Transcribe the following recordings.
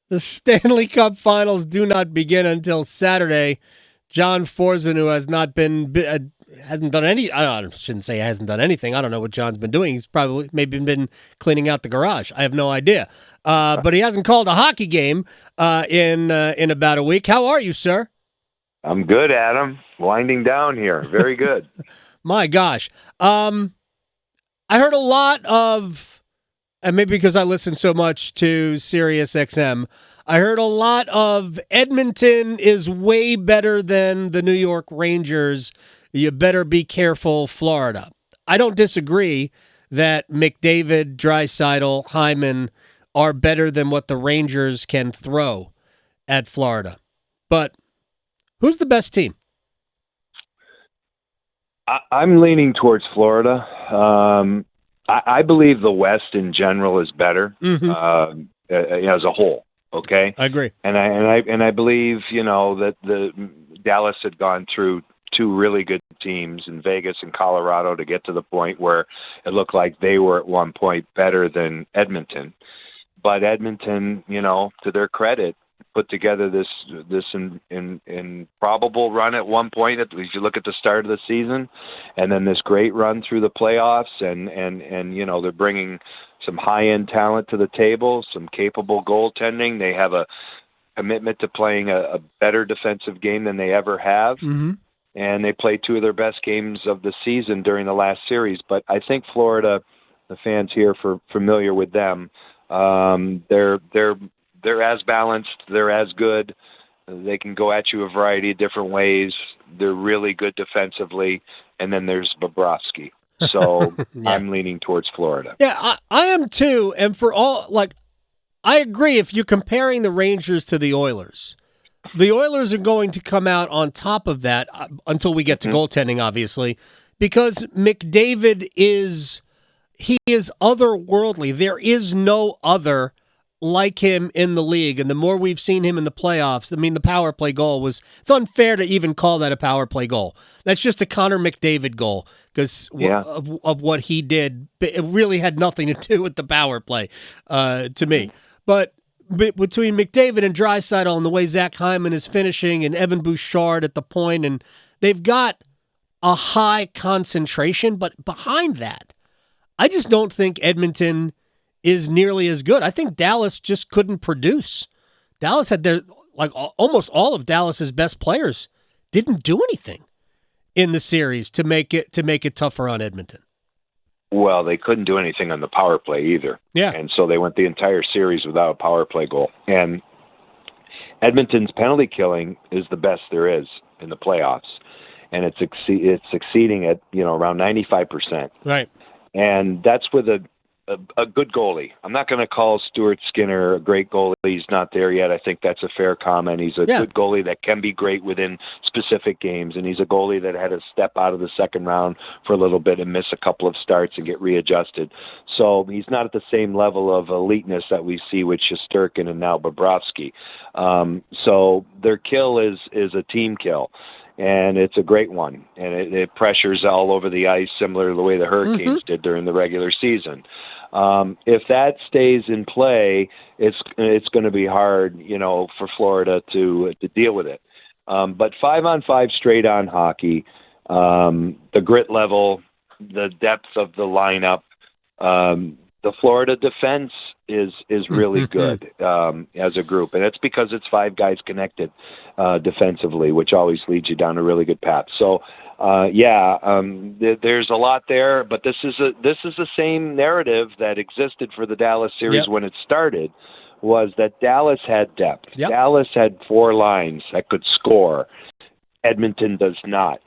The Stanley Cup Finals do not begin until Saturday. John Forslund, who has not hasn't done any. I shouldn't say hasn't done anything. I don't know what John's been doing. He's probably maybe been cleaning out the garage. I have no idea. But he hasn't called a hockey game in about a week. How are you, sir? I'm good, Adam. Winding down here. Very good. My gosh. I heard a lot of, and maybe because I listen so much to Sirius XM, I heard a lot of Edmonton is way better than the New York Rangers. You better be careful, Florida. I don't disagree that McDavid, Draisaitl, Hyman are better than what the Rangers can throw at Florida. But who's the best team? I'm leaning towards Florida. I believe the West in general is better as a whole. Okay, I agree, and I believe that the Dallas had gone through two really good teams in Vegas and Colorado to get to the point where it looked like they were at one point better than Edmonton. But Edmonton, to their credit, put together this improbable run at one point. If you look at the start of the season, and then this great run through the playoffs, and they're bringing some high-end talent to the table, some capable goaltending. They have a commitment to playing a better defensive game than they ever have. Mm-hmm. And they played two of their best games of the season during the last series. But I think Florida, the fans here familiar with them, they're as balanced, they're as good. They can go at you a variety of different ways. They're really good defensively. And then there's Bobrovsky. So yeah. I'm leaning towards Florida. Yeah, I am too. And for all, I agree if you're comparing the Rangers to the Oilers are going to come out on top of that until we get to goaltending, obviously, because McDavid is otherworldly. There is no other like him in the league, and the more we've seen him in the playoffs, I mean, the power play goal it's unfair to even call that a power play goal. That's just a Connor McDavid goal because of what he did. It really had nothing to do with the power play to me. But between McDavid and Draisaitl and the way Zach Hyman is finishing and Evan Bouchard at the point, and they've got a high concentration, but behind that, I just don't think Edmonton is nearly as good. I think Dallas just couldn't produce. Dallas had almost all of Dallas's best players didn't do anything in the series to make it tougher on Edmonton. Well, they couldn't do anything on the power play either. Yeah. And so they went the entire series without a power play goal. And Edmonton's penalty killing is the best there is in the playoffs. And it's succeeding at, around 95%. Right. And that's with a good goalie. I'm not going to call Stuart Skinner a great goalie. He's not there yet. I think that's a fair comment. He's a good goalie that can be great within specific games, and he's a goalie that had to step out of the second round for a little bit and miss a couple of starts and get readjusted. So he's not at the same level of eliteness that we see with Shesterkin and now Bobrovsky. So their kill is a team kill. And it's a great one, and it pressures all over the ice, similar to the way the Hurricanes did during the regular season. If that stays in play, it's going to be hard, for Florida to deal with it. But 5-on-5 straight-on hockey, the grit level, the depth of the lineup, the Florida defense is really good as a group, and it's because it's five guys connected defensively, which always leads you down a really good path. So, there's a lot there, but this is the same narrative that existed for the Dallas series when it started, was that Dallas had depth. Yep. Dallas had four lines that could score. Edmonton does not.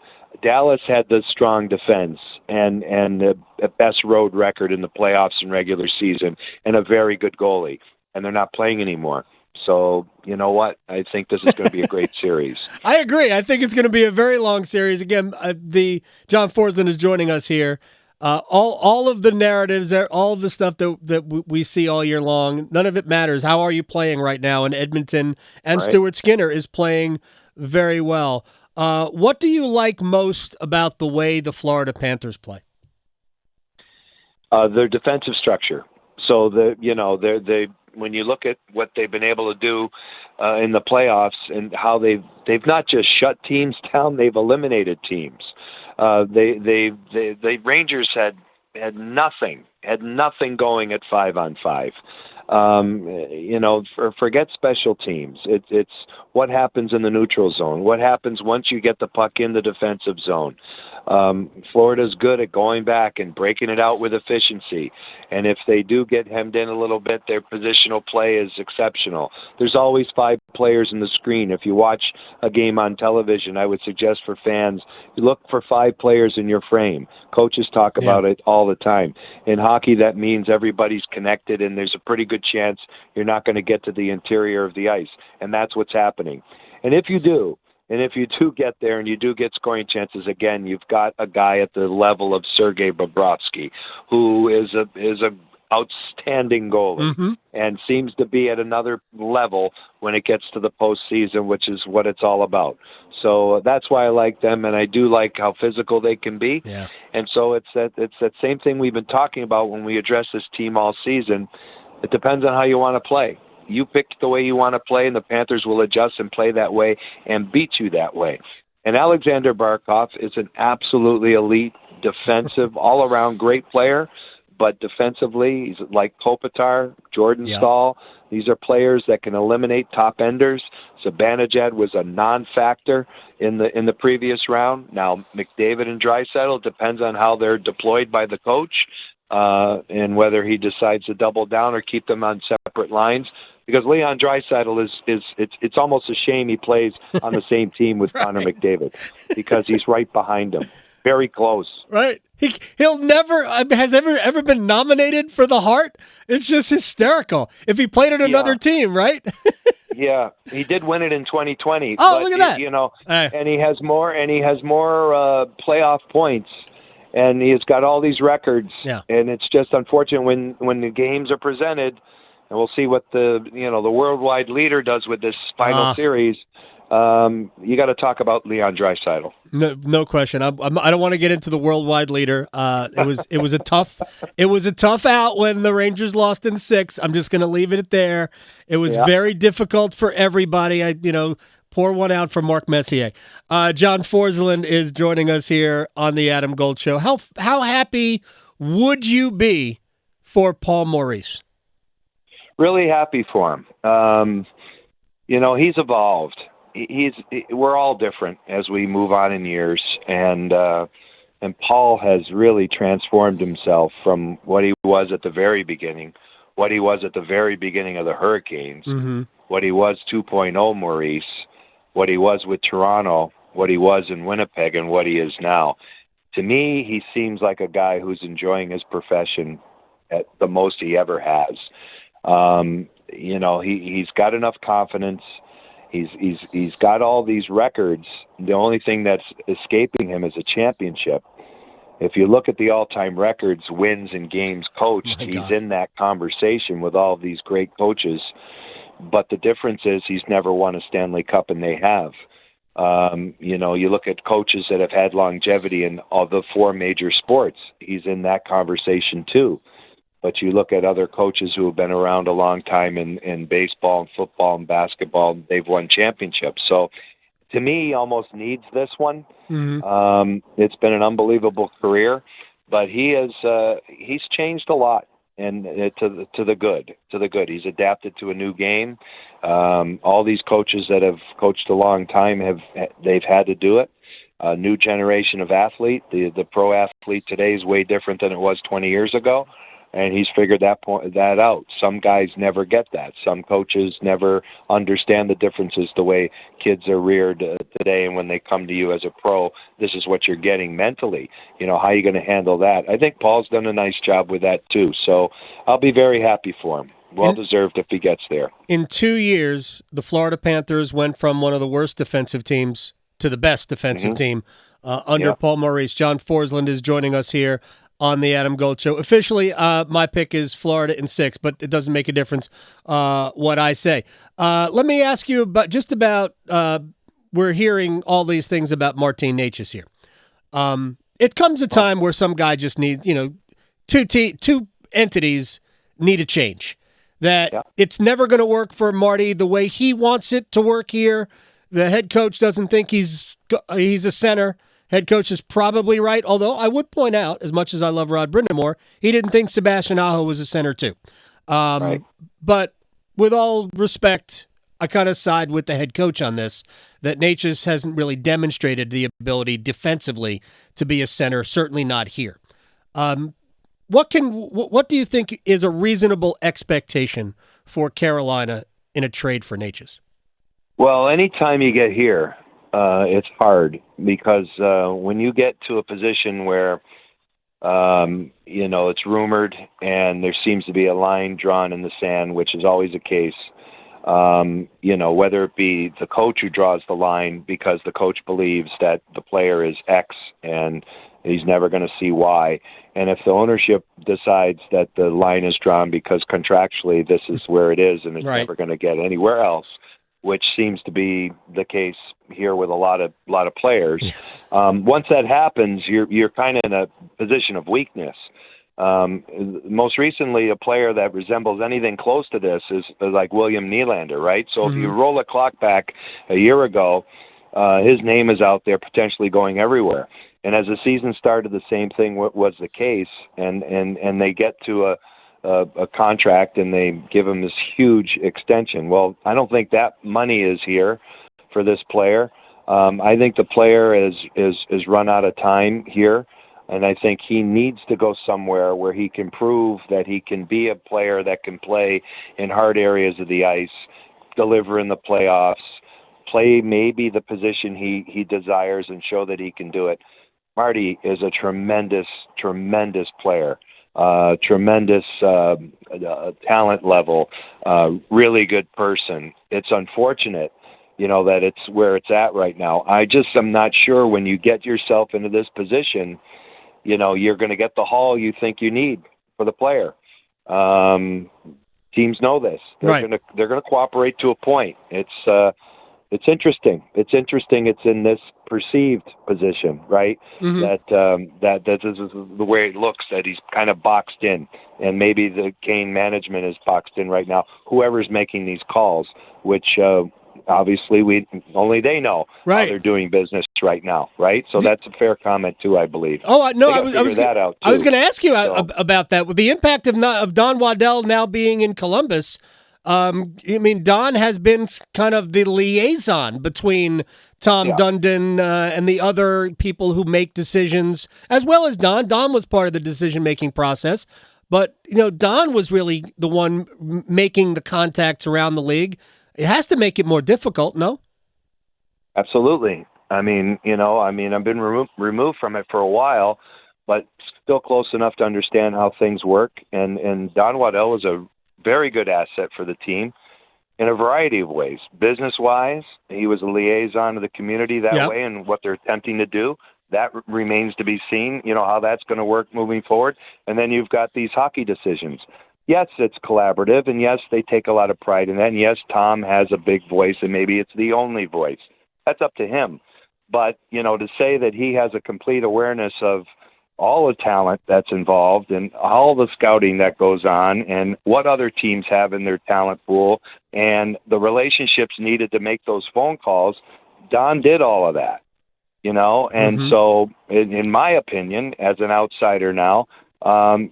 Dallas had the strong defense and the best road record in the playoffs and regular season, and a very good goalie, and they're not playing anymore. So, you know what? I think this is going to be a great series. I agree. I think it's going to be a very long series. Again, the John Forslund is joining us here. All of the narratives, all of the stuff that we see all year long, none of it matters. How are you playing right now in Edmonton? And right. Stuart Skinner is playing very well. What do you like most about the way the Florida Panthers play? Their defensive structure. So when you look at what they've been able to do in the playoffs and how they've not just shut teams down, they've eliminated teams. The Rangers had nothing going at 5-on-5. Forget special teams. It's what happens in the neutral zone. What happens once you get the puck in the defensive zone. Florida's good at going back and breaking it out with efficiency. And if they do get hemmed in a little bit, their positional play is exceptional. There's always 5 players in the screen. If you watch a game on television, I would suggest for fans, you look for 5 players in your frame. Coaches talk about it all the time. In hockey, that means everybody's connected, and there's a pretty good chance you're not going to get to the interior of the ice. And that's what's happening. And if you do get there and you do get scoring chances, again, you've got a guy at the level of Sergei Bobrovsky, who is a outstanding goalie and seems to be at another level when it gets to the postseason, which is what it's all about. So that's why I like them, and I do like how physical they can be. Yeah. And so it's that same thing we've been talking about when we address this team all season. It depends on how you want to play. You pick the way you want to play, and the Panthers will adjust and play that way and beat you that way. And Alexander Barkov is an absolutely elite defensive, all-around great player, but defensively, he's like Kopitar, Jordan Staal. These are players that can eliminate top-enders. Zibanejad was a non-factor in the previous round. Now, McDavid and Draisaitl, depends on how they're deployed by the coach and whether he decides to double down or keep them on separate lines. Because Leon Draisaitl it's almost a shame he plays on the same team with Connor McDavid, because he's right behind him, very close. Right. He'll never has ever been nominated for the Hart. It's just hysterical. If he played at another team, right? Yeah, he did win it in 2020. Oh, look at that! And he has more playoff points. And he's got all these records. Yeah. And it's just unfortunate when the games are presented. And we'll see what the worldwide leader does with this final series. You got to talk about Leon Draisaitl. No question. I don't want to get into the worldwide leader. It was a tough out when the Rangers lost in 6. I'm just going to leave it there. It was very difficult for everybody. Pour one out for Mark Messier. John Forslund is joining us here on the Adam Gold Show. How happy would you be for Paul Maurice? Really happy for him. He's evolved. We're all different as we move on in years, and Paul has really transformed himself from what he was at the very beginning, what he was at the very beginning of the Hurricanes, what he was 2.0 Maurice, what he was with Toronto, what he was in Winnipeg, and what he is now. To me, he seems like a guy who's enjoying his profession at the most he ever has. He's got enough confidence. He's got all these records. The only thing that's escaping him is a championship. If you look at the all-time records, wins and games coached, he's in that conversation with all of these great coaches. But the difference is he's never won a Stanley Cup, and they have. You look at coaches that have had longevity in all the 4 major sports. He's in that conversation too. But you look at other coaches who have been around a long time in baseball and football and basketball, they've won championships. So to me, he almost needs this one. It's been an unbelievable career, but he's changed a lot, and to the good. He's adapted to a new game. All these coaches that have coached a long time they've had to do it. A new generation of athlete. The pro athlete today is way different than it was 20 years ago. And he's figured that out. Some guys never get that. Some coaches never understand the differences the way kids are reared today. And when they come to you as a pro, this is what you're getting mentally. How are you going to handle that? I think Paul's done a nice job with that too. So I'll be very happy for him. Well-deserved if he gets there. In 2 years, the Florida Panthers went from one of the worst defensive teams to the best defensive team under Paul Maurice. John Forslund is joining us here on the Adam Gold Show. Officially, my pick is Florida in 6, but it doesn't make a difference what I say. Let me ask you about we're hearing all these things about Martin Necas here. It comes a time where some guy just needs, two entities need a change. that it's never going to work for Marty the way he wants it to work here. The head coach doesn't think he's a center. Head coach is probably right, although I would point out, as much as I love Rod Brind'amour, he didn't think Sebastian Aho was a center too. Right. But with all respect, I kind of side with the head coach on this, that Necas hasn't really demonstrated the ability defensively to be a center, certainly not here. What do you think is a reasonable expectation for Carolina in a trade for Necas? Well, anytime you get here, it's hard because when you get to a position where it's rumored and there seems to be a line drawn in the sand, which is always the case. Whether it be the coach who draws the line because the coach believes that the player is X and he's never going to see Y. And if the ownership decides that the line is drawn because contractually this is where it is and it's never going to get anywhere else, which seems to be the case here with a lot of players. Yes. Once that happens, you're kind of in a position of weakness. Most recently, a player that resembles anything close to this is like William Nylander, right? So if you roll the clock back a year ago, his name is out there potentially going everywhere. And as the season started, the same thing was the case. And they get to a contract and they give him this huge extension. Well, I don't think that money is here for this player. I think the player is run out of time here. And I think he needs to go somewhere where he can prove that he can be a player that can play in hard areas of the ice, deliver in the playoffs, play maybe the position he desires and show that he can do it. Marty is a tremendous, tremendous player, tremendous talent level, really good person. It's unfortunate, that it's where it's at right now. I just am not sure when you get yourself into this position, you're going to get the haul you think you need for the player. Teams know this. They're going to cooperate to a point. It's interesting. It's interesting. It's in this perceived position, right? That this is the way it looks, that he's kind of boxed in, and maybe the Kane management is boxed in right now. Whoever's making these calls, which obviously only they know how they're doing business right now, right? So that's a fair comment too, I believe. Oh no, I was going to ask you about that with the impact of Don Waddell now being in Columbus. Don has been kind of the liaison between Tom Dundon and the other people who make decisions, as well as Don. Don was part of the decision-making process, but Don was really the one making the contacts around the league. It has to make it more difficult, no? Absolutely. I've been removed from it for a while, but still close enough to understand how things work. And Don Waddell was a very good asset for the team in a variety of ways. Business-wise, he was a liaison to the community that way, and what they're attempting to do. That remains to be seen, how that's going to work moving forward. And then you've got these hockey decisions. Yes, it's collaborative, and yes, they take a lot of pride in that. And yes, Tom has a big voice, and maybe it's the only voice. That's up to him. But, to say that he has a complete awareness of all the talent that's involved and all the scouting that goes on and what other teams have in their talent pool and the relationships needed to make those phone calls, Don did all of that, And so, in my opinion, as an outsider now,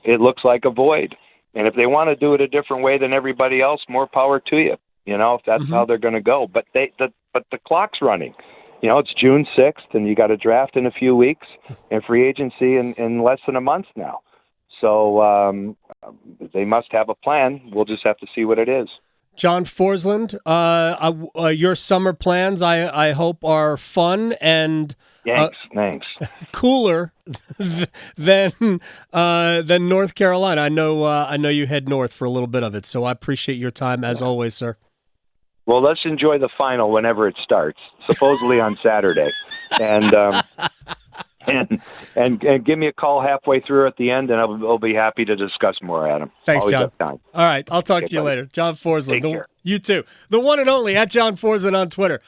it looks like a void. And if they want to do it a different way than everybody else, more power to you, if that's how they're going to go. But the clock's running. It's June 6th, and you got a draft in a few weeks and free agency in less than a month now. So they must have a plan. We'll just have to see what it is. John Forslund, your summer plans, I hope, are fun and thanks. Cooler than North Carolina. I know you head north for a little bit of it, so I appreciate your time as always, sir. Well, let's enjoy the final whenever it starts, supposedly on Saturday, and give me a call halfway through at the end, and I'll be happy to discuss more, Adam. Thanks, Always John. have time. All right, I'll talk to you later. John Forslund. Take care. You too. The one and only at John Forslund on Twitter.